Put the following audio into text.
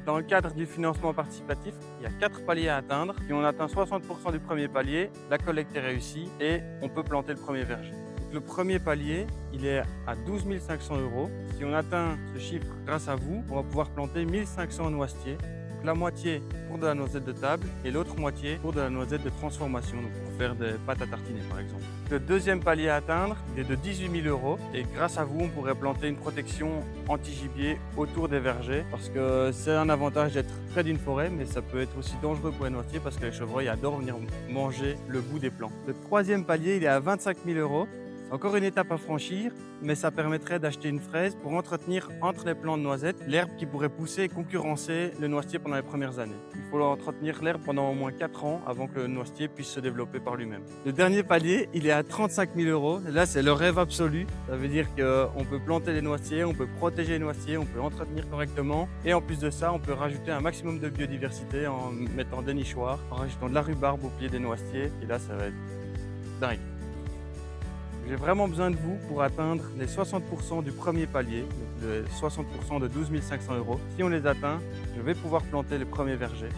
Dans le cadre du financement participatif, il y a 4 paliers à atteindre. Si on atteint 60% du premier palier, la collecte est réussie et on peut planter le premier verger. Donc, le premier palier, il est à 12 500 €. Si on atteint ce chiffre grâce à vous, on va pouvoir planter 1500 noisetiers. Donc, la moitié pour de la noisette de table et l'autre moitié pour de la noisette de transformation, donc pour faire des pâtes à tartiner par exemple. Le deuxième palier à atteindre, il est de 18 000 € et grâce à vous, on pourrait planter une protection anti-gibier autour des vergers parce que c'est un avantage d'être près d'une forêt, mais ça peut être aussi dangereux pour les noisetiers parce que les chevreuils adorent venir manger le bout des plants. Le troisième palier, il est à 25 000 €. C'est encore une étape à franchir, mais ça permettrait d'acheter une fraise pour entretenir entre les plants de noisettes l'herbe qui pourrait pousser et concurrencer le noisetier pendant les premières années. Il faut entretenir l'herbe pendant au moins 4 ans avant que le noisetier puisse se développer par lui-même. Le dernier palier, il est à 35 000 €. Là, c'est le rêve absolu. Ça veut dire qu'on peut planter les noisetiers, on peut protéger les noisetiers, on peut entretenir correctement. Et en plus de ça, on peut rajouter un maximum de biodiversité en mettant des nichoirs, en rajoutant de la rhubarbe au pied des noisetiers. Et là, ça va être dingue. J'ai vraiment besoin de vous pour atteindre les 60% du premier palier, donc les 60% de 12 500 €. Si on les atteint, je vais pouvoir planter le premier verger.